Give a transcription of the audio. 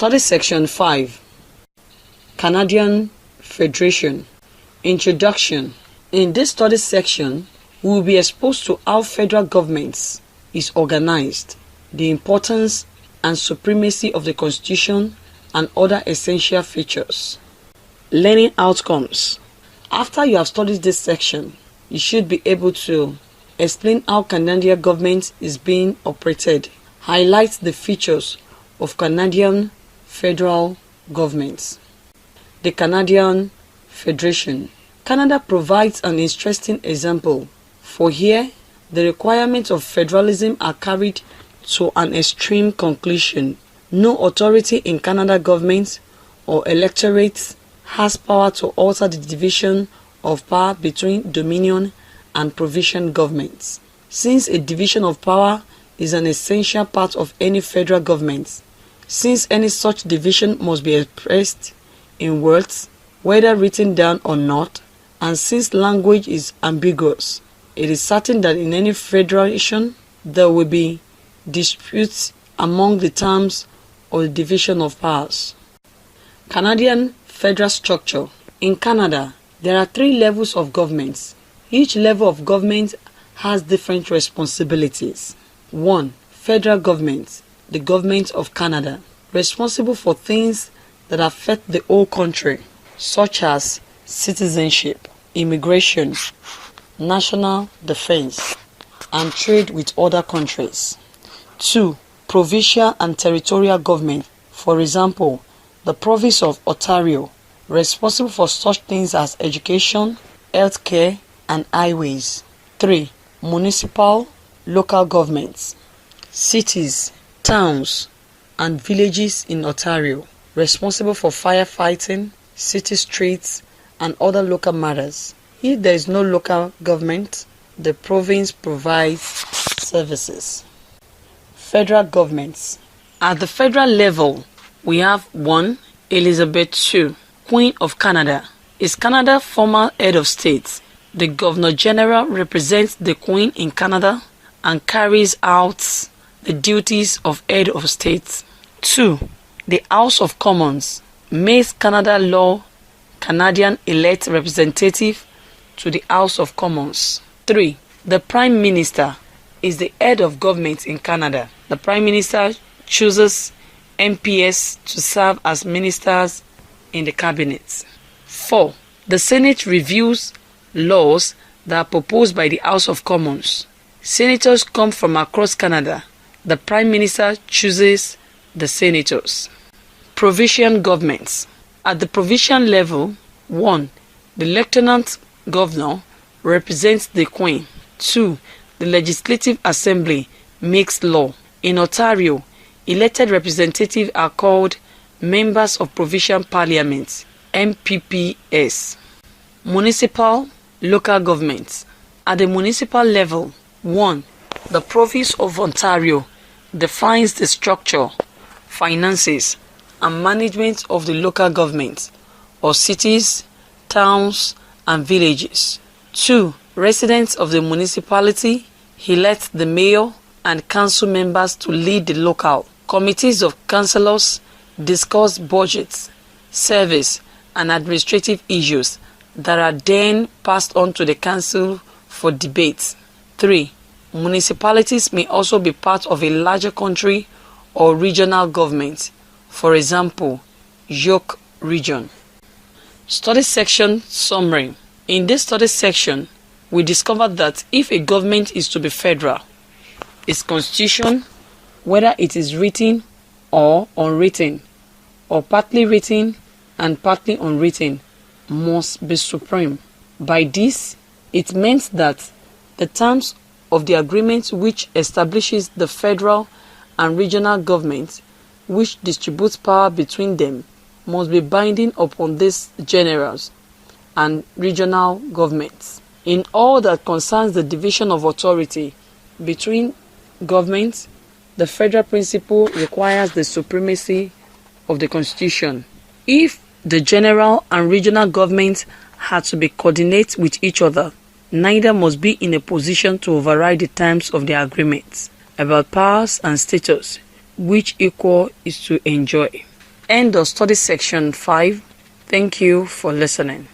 Study Section 5. Canadian Federation. Introduction. In this study section, we will be exposed to how federal government is organized, the importance and supremacy of the Constitution, and other essential features. Learning outcomes. After you have studied this section, you should be able to explain how Canadian government is being operated, highlight the features of Canadian federal government. The Canadian Federation. Canada provides an interesting example, for here the requirements of federalism are carried to an extreme conclusion. No authority in Canada government or electorate has power to alter the division of power between Dominion and provincial governments. Since a division of power is an essential part of any federal government, since any such division must be expressed in words, whether written down or not, and since language is ambiguous, it is certain that in any federation there will be disputes among the terms of the division of powers. Canadian federal structure. In Canada, there are 3 levels of government. Each level of government has different responsibilities. 1. Federal government, the government of Canada, responsible for things that affect the whole country, such as citizenship, immigration, national defense, and trade with other countries. 2. Provincial and territorial government, for example, the province of Ontario, responsible for such things as education, healthcare, and highways. 3. Municipal, local governments, cities, towns, and villages in Ontario, responsible for firefighting, city streets, and other local matters. If there is no local government, the province provides services. Federal governments. At the federal level, we have 1. Elizabeth II, Queen of Canada. Is Canada's former head of state. The Governor General represents the Queen in Canada and carries out the duties of head of state. 2. The House of Commons makes Canada law. Canadian elect representative to the House of Commons. 3. The Prime Minister is the head of government in Canada. The Prime Minister chooses MPs to serve as ministers in the cabinet. 4. The Senate reviews laws that are proposed by the House of Commons. Senators come from across Canada. The Prime Minister chooses the senators. Provincial governments. At the provincial level, 1. The Lieutenant Governor represents the Queen. 2. The Legislative Assembly makes law. In Ontario, elected representatives are called Members of Provincial Parliament, MPPs. Municipal, local governments. At the municipal level, 1. The Province of Ontario defines the structure, finances, and management of the local government or cities, towns, and villages. 2. Residents of the municipality elect the mayor and council members to lead the local. Committees of councillors discuss budgets, service, and administrative issues that are then passed on to the council for debate. 3. Municipalities may also be part of a larger country or regional government. For example, York Region. Study section summary. In this study section, we discovered that if a government is to be federal, its constitution, whether it is written or unwritten, or partly written and partly unwritten, must be supreme. By this, it meant that the terms of the agreement which establishes the federal and regional governments, which distributes power between them, must be binding upon these generals and regional governments. In all that concerns the division of authority between governments, the federal principle requires the supremacy of the Constitution. If the general and regional governments had to be coordinate with each other, neither must be in a position to override the terms of the agreements about powers and status which equal is to enjoy. End of study section 5. Thank you for listening.